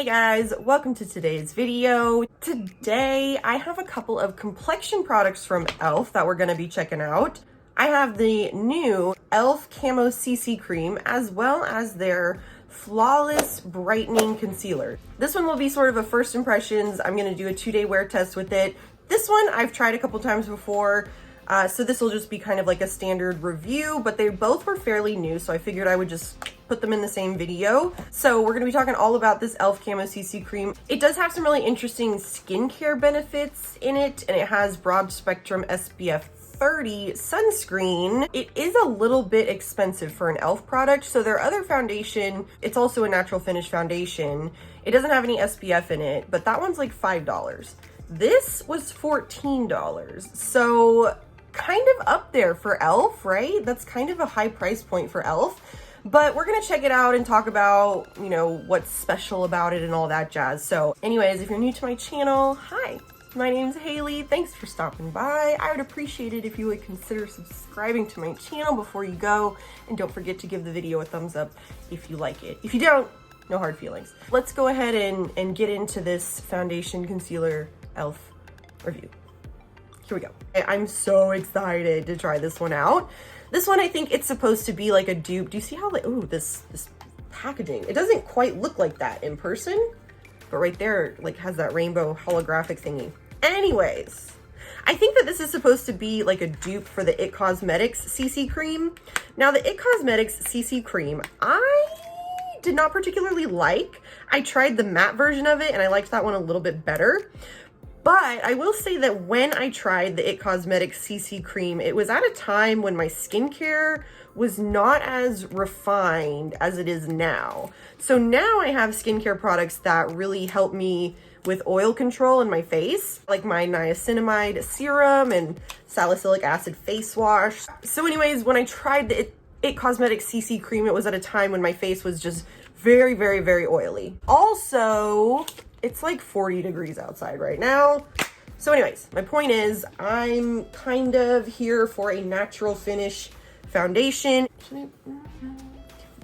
Hey guys, welcome to today's video. Today I have a couple of complexion products from e.l.f. that we're going to be checking out. I have the new e.l.f. Camo CC Cream as well as their Flawless Brightening Concealer. This one will be sort of a first impressions. I'm going to do a 2-day wear test with it. This one I've tried a couple times before. So this will just be kind of like a standard review, but they both were fairly new, so I figured I would just put them in the same video. So we're gonna be talking all about this e.l.f. Camo CC Cream. It does have some really interesting skincare benefits in it, and it has broad spectrum SPF 30 sunscreen. It is a little bit expensive for an e.l.f. product. So their other foundation, it's also a natural finish foundation. It doesn't have any SPF in it, but that one's like $5. This was $14. So kind of up there for e.l.f., right? That's kind of a high price point for e.l.f. But we're gonna check it out and talk about, you know, what's special about it and all that jazz. So anyways, if you're new to my channel, hi, my name's Haley. Thanks for stopping by. I would appreciate it if you would consider subscribing to my channel before you go. And don't forget to give the video a thumbs up if you like it. If you don't, no hard feelings. Let's go ahead and get into this foundation concealer e.l.f. review. Here we go. I'm so excited to try this one out. This one, I think it's supposed to be like a dupe. Do you see how like, ooh, this packaging, it doesn't quite look like that in person, but right there like has that rainbow holographic thingy. Anyways, I think that this is supposed to be like a dupe for the It Cosmetics CC Cream. Now the It Cosmetics CC Cream, I did not particularly like. I tried the matte version of it and I liked that one a little bit better. But I will say that when I tried the It Cosmetics CC Cream, it was at a time when my skincare was not as refined as it is now. So now I have skincare products that really help me with oil control in my face, like my niacinamide serum and salicylic acid face wash. So anyways, when I tried the It Cosmetics CC Cream, it was at a time when my face was just very, very, very oily. Also, it's like 40 degrees outside right now. So anyways, my point is I'm kind of here for a natural finish foundation. Should I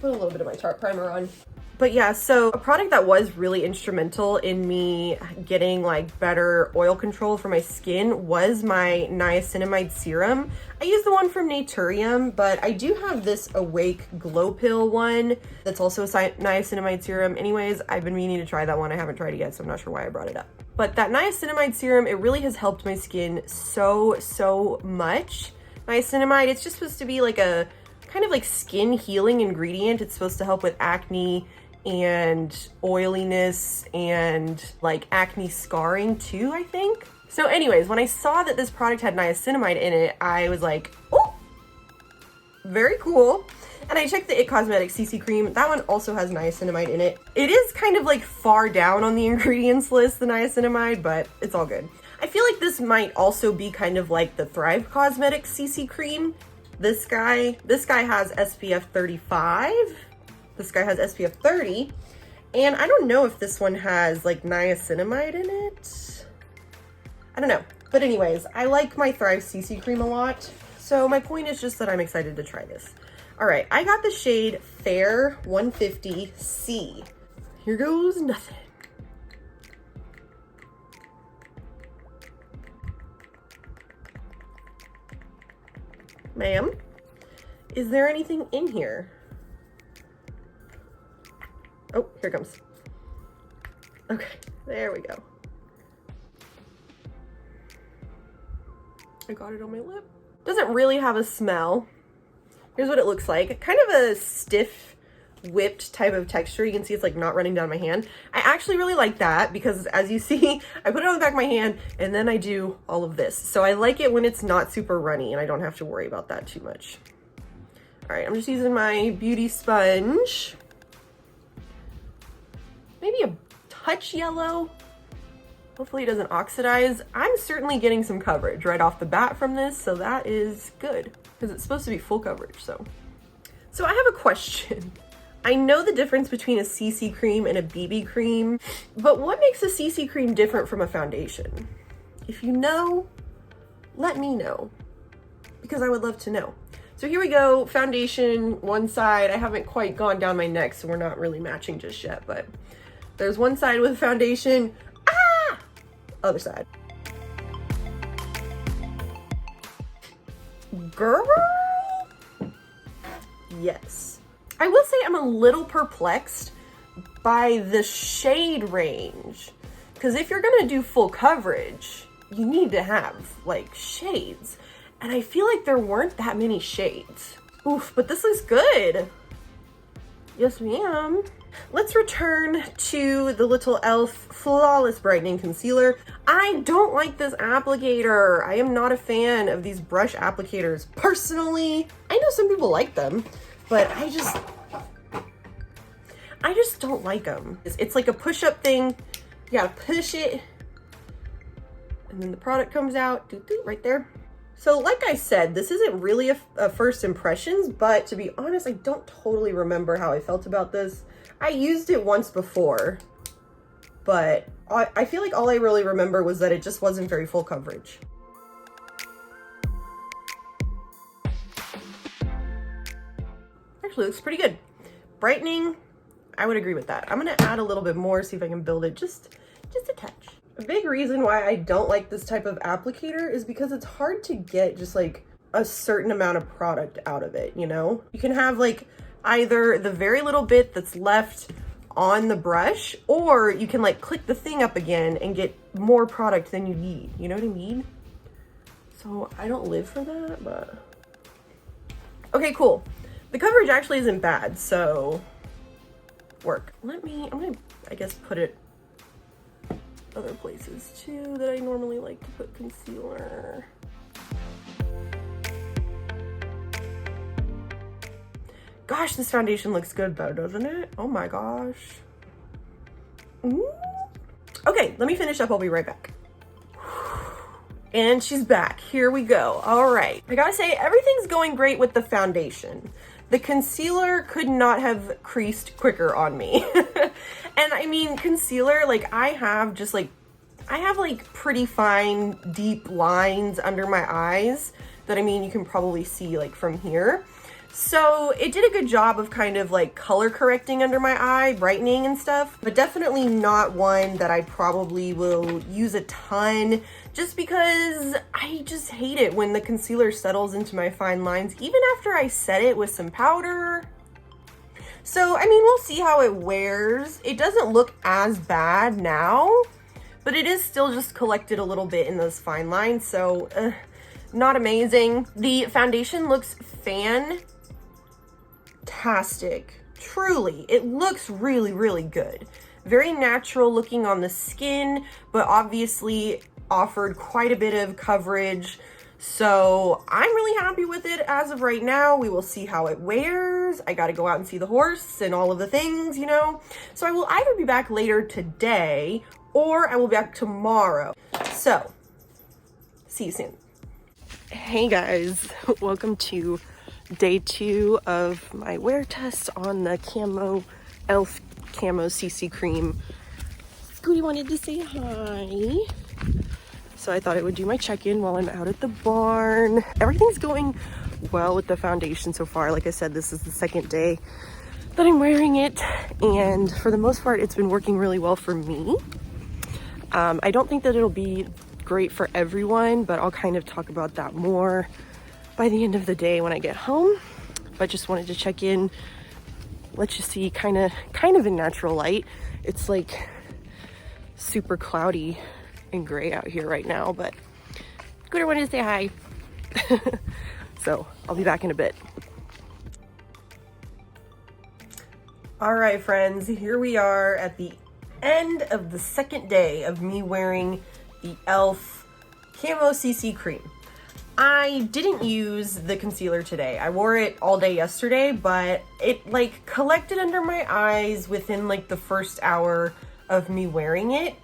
put a little bit of my Tarte primer on? But yeah, so a product that was really instrumental in me getting like better oil control for my skin was my niacinamide serum. I use the one from Naturium, but I do have this Awake Glow Pill one that's also a niacinamide serum. Anyways, I've been meaning to try that one. I haven't tried it yet, so I'm not sure why I brought it up. But that niacinamide serum, it really has helped my skin so much. Niacinamide, it's just supposed to be like a kind of like skin healing ingredient. It's supposed to help with acne and oiliness and like acne scarring too, I think. So anyways, when I saw that this product had niacinamide in it, I was like, oh, very cool. And I checked the It Cosmetics CC Cream. That one also has niacinamide in it. It is kind of like far down on the ingredients list, the niacinamide, but it's all good. I feel like this might also be kind of like the Thrive Cosmetics CC Cream. This guy has SPF 35. This guy has SPF 30. And I don't know if this one has like niacinamide in it. I don't know. But anyways, I like my Thrive CC Cream a lot. So my point is just that I'm excited to try this. All right, I got the shade Fair 150C. Here goes nothing. Ma'am, is there anything in here? Oh, here it comes. Okay, there we go. I got it on my lip. Doesn't really have a smell. Here's what it looks like. Kind of a stiff, whipped type of texture. You can see it's like not running down my hand. I actually really like that because as you see, I put it on the back of my hand and then I do all of this. So I like it when it's not super runny and I don't have to worry about that too much. All right, I'm just using my beauty sponge. Maybe a touch yellow. Hopefully it doesn't oxidize. I'm certainly getting some coverage right off the bat from this, so that is good because it's supposed to be full coverage. So I have a question. I know the difference between a CC cream and a BB cream, but what makes a CC cream different from a foundation? If you know, let me know because I would love to know. So here we go, foundation, one side. I haven't quite gone down my neck, so we're not really matching just yet, but There's one side with foundation. Ah! Other side. Girl? Yes. I will say I'm a little perplexed by the shade range. Because if you're gonna do full coverage, you need to have like shades. And I feel like there weren't that many shades. Oof, but this looks good. Yes, ma'am. Let's return to the little e.l.f. Flawless Brightening Concealer. I don't like this applicator. I am not a fan of these brush applicators. Personally, I know some people like them, but I just don't like them. It's like a push-up thing. You gotta push it, and then the product comes out, right there. So like I said, this isn't really a first impressions, but to be honest, I don't totally remember how I felt about this. I used it once before, but I feel like all I really remember was that it just wasn't very full coverage. Actually, looks pretty good. Brightening, I would agree with that. I'm gonna add a little bit more, see if I can build it just a touch. A big reason why I don't like this type of applicator is because it's hard to get just like a certain amount of product out of it, you know? You can have like either the very little bit that's left on the brush, or you can like click the thing up again and get more product than you need, you know what I mean? So I don't live for that, but... Okay, cool. The coverage actually isn't bad, so work. I'm gonna, I guess, put it other places too that I normally like to put concealer. Gosh, this foundation looks good though, doesn't it? Oh my gosh. Ooh. Okay, let me finish up. I'll be right back. And she's back. Here we go. All right. I gotta say, everything's going great with the foundation. The concealer could not have creased quicker on me. And I mean, concealer, like I have pretty fine, deep lines under my eyes that, I mean, you can probably see like from here. So it did a good job of kind of like color correcting under my eye, brightening and stuff, but definitely not one that I probably will use a ton, just because I just hate it when the concealer settles into my fine lines, even after I set it with some powder. So, I mean, we'll see how it wears. It doesn't look as bad now, but it is still just collected a little bit in those fine lines, so not amazing. The foundation looks fantastic. Truly, it looks really, really good. Very natural looking on the skin, but obviously offered quite a bit of coverage. So I'm really happy with it as of right now. We will see how it wears. I got to go out and see the horse and all of the things, you know. So I will either be back later today or I will be back tomorrow. So see you soon. Hey guys, welcome to day 2 of my wear test on the e.l.f. Camo CC Cream. Scooty wanted to say hi. So I thought I would do my check-in while I'm out at the barn. Everything's going well with the foundation so far. Like I said, this is the second day that I'm wearing it, and for the most part, it's been working really well for me. I don't think that it'll be great for everyone, but I'll kind of talk about that more by the end of the day when I get home. But just wanted to check in, let you see kind of in natural light. It's like super cloudy and gray out here right now, but Scooter wanted to say hi. So I'll be back in a bit. All right, friends, here we are at the end of the second day of me wearing the e.l.f. Camo CC Cream. I didn't use the concealer today. I wore it all day yesterday, but it like collected under my eyes within like the first hour of me wearing it.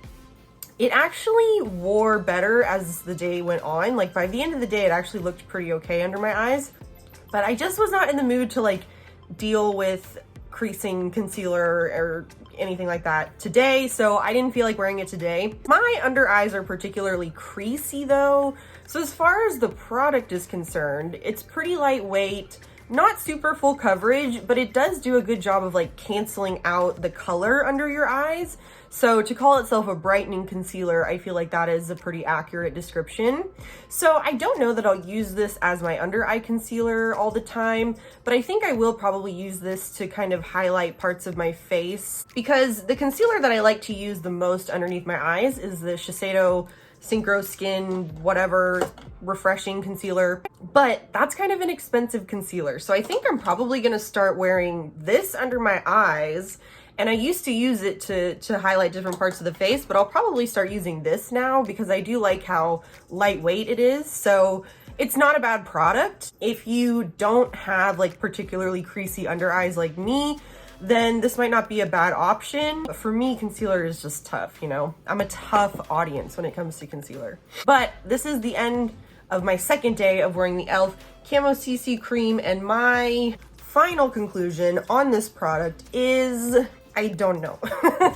It actually wore better as the day went on. Like by the end of the day, it actually looked pretty okay under my eyes, but I just was not in the mood to like deal with creasing concealer or anything like that today, so I didn't feel like wearing it today. My under eyes are particularly creasy though, so as far as the product is concerned, it's pretty lightweight, not super full coverage, but it does do a good job of like canceling out the color under your eyes. So to call itself a brightening concealer, I feel like that is a pretty accurate description. So I don't know that I'll use this as my under eye concealer all the time, but I think I will probably use this to kind of highlight parts of my face, because the concealer that I like to use the most underneath my eyes is the Shiseido Synchro Skin whatever refreshing concealer, but that's kind of an expensive concealer. So I think I'm probably gonna start wearing this under my eyes. And I used to use it to highlight different parts of the face, but I'll probably start using this now because I do like how lightweight it is. So it's not a bad product. If you don't have like particularly creasy under eyes like me, then this might not be a bad option. But for me, concealer is just tough, you know? I'm a tough audience when it comes to concealer. But this is the end of my second day of wearing the e.l.f. Camo CC Cream, and my final conclusion on this product is, I don't know. I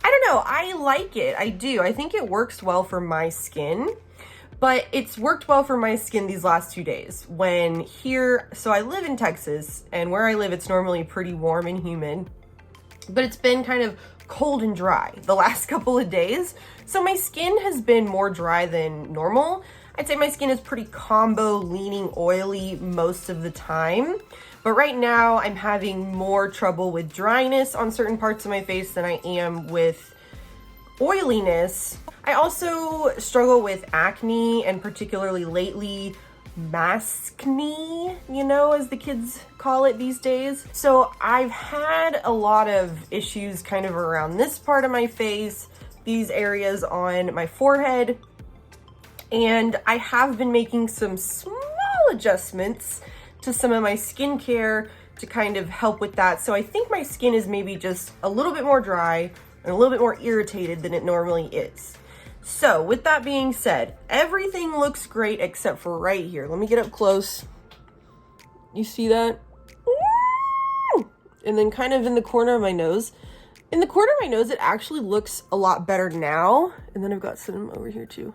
don't know. I like it. I do. I think it works well for my skin, but it's worked well for my skin these last 2 days when here, so I live in Texas, and where I live, it's normally pretty warm and humid, but it's been kind of cold and dry the last couple of days. So my skin has been more dry than normal. I'd say my skin is pretty combo leaning oily most of the time. But right now I'm having more trouble with dryness on certain parts of my face than I am with oiliness. I also struggle with acne, and particularly lately maskne, you know, as the kids call it these days. So I've had a lot of issues kind of around this part of my face, these areas on my forehead, and I have been making some small adjustments to some of my skincare to kind of help with that. So I think my skin is maybe just a little bit more dry and a little bit more irritated than it normally is. So with that being said, everything looks great except for right here. Let me get up close. You see that? And then kind of in the corner of my nose. In the corner of my nose, it actually looks a lot better now. And then I've got some over here too.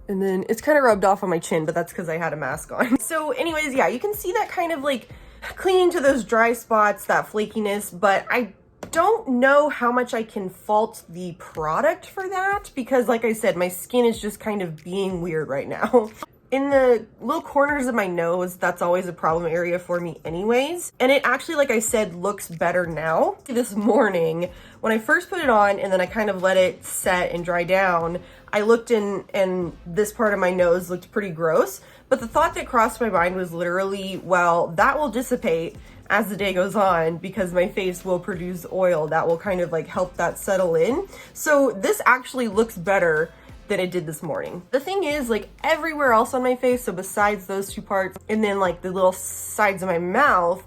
And then it's kind of rubbed off on my chin, but that's because I had a mask on. So anyways, yeah, you can see that kind of like clinging to those dry spots, that flakiness, but I don't know how much I can fault the product for that, because like I said, my skin is just kind of being weird right now. In the little corners of my nose, that's always a problem area for me anyways. And it actually, like I said, looks better now. This morning, when I first put it on and then I kind of let it set and dry down, I looked in and this part of my nose looked pretty gross. But the thought that crossed my mind was literally, well, that will dissipate as the day goes on because my face will produce oil that will kind of like help that settle in. So this actually looks better than it did this morning. The thing is, like everywhere else on my face, so besides those two parts and then like the little sides of my mouth,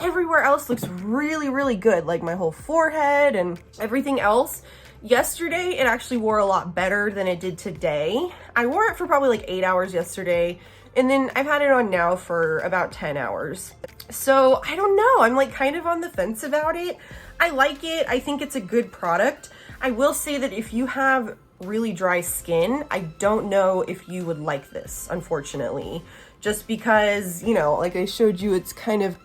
everywhere else looks really, really good. Like my whole forehead and everything else. Yesterday, it actually wore a lot better than it did today. I wore it for probably like 8 hours yesterday, and then I've had it on now for about 10 hours. So I don't know, I'm like kind of on the fence about it. I like it, I think it's a good product. I will say that if you have really dry skin, I don't know if you would like this, unfortunately, just because, you know, like I showed you, it's kind of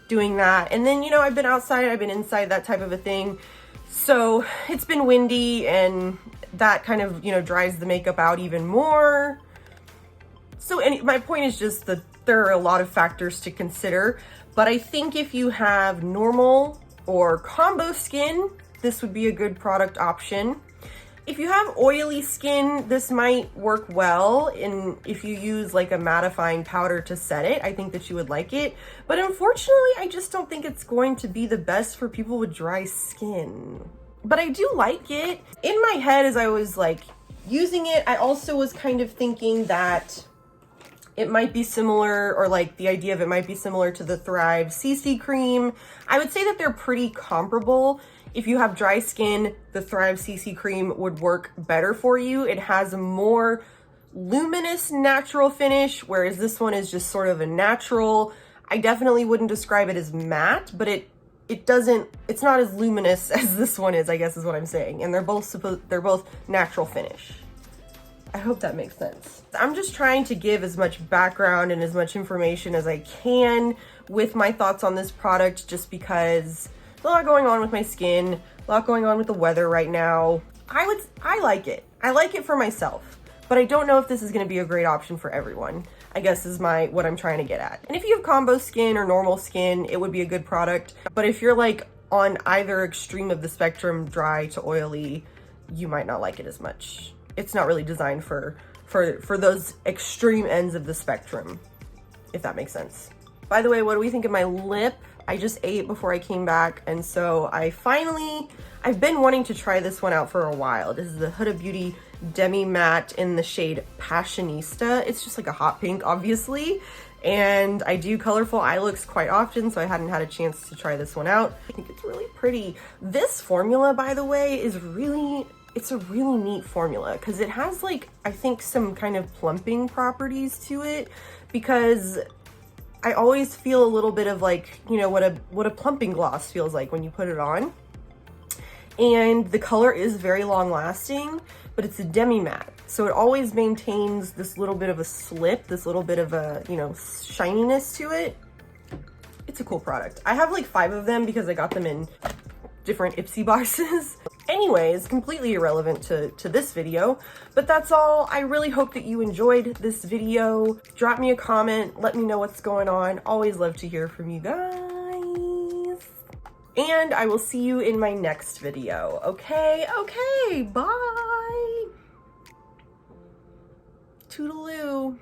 doing that. And then, you know, I've been outside, I've been inside, that type of a thing. So it's been windy and that kind of, you know, dries the makeup out even more. So my point is just that there are a lot of factors to consider, but I think if you have normal or combo skin, this would be a good product option. If you have oily skin, this might work well, and if you use like a mattifying powder to set it, I think that you would like it. But unfortunately, I just don't think it's going to be the best for people with dry skin. But I do like it. In my head, as I was like using it, I also was kind of thinking that it might be similar, or like the idea of it might be similar to the Thrive CC Cream. I would say that they're pretty comparable. If you have dry skin, the Thrive CC Cream would work better for you. It has a more luminous natural finish, whereas this one is just sort of a natural. I definitely wouldn't describe it as matte, but it's not as luminous as this one is, I guess is what I'm saying. And they're both natural finish. I hope that makes sense. I'm just trying to give as much background and as much information as I can with my thoughts on this product, just because there's a lot going on with my skin, a lot going on with the weather right now. I like it. I like it for myself, but I don't know if this is going to be a great option for everyone, I guess is what I'm trying to get at. And if you have combo skin or normal skin, it would be a good product. But if you're like on either extreme of the spectrum, dry to oily, you might not like it as much. It's not really designed for those extreme ends of the spectrum, if that makes sense. By the way, what do we think of my lip? I just ate before I came back, and so I've been wanting to try this one out for a while. This is the Huda Beauty Demi Matte in the shade Passionista. It's just like a hot pink, obviously, and I do colorful eye looks quite often, so I hadn't had a chance to try this one out. I think it's really pretty. This formula, by the way, it's a really neat formula because it has like, I think, some kind of plumping properties to it, because I always feel a little bit of like, you know, what a plumping gloss feels like when you put it on. And the color is very long lasting, but it's a demi matte. So it always maintains this little bit of a slip, this little bit of a, you know, shininess to it. It's a cool product. I have like 5 of them because I got them in different Ipsy boxes. Anyways, completely irrelevant to this video, but that's all. I really hope that you enjoyed this video. Drop me a comment, let me know what's going on. Always love to hear from you guys. And I will see you in my next video. Okay, bye. Toodaloo.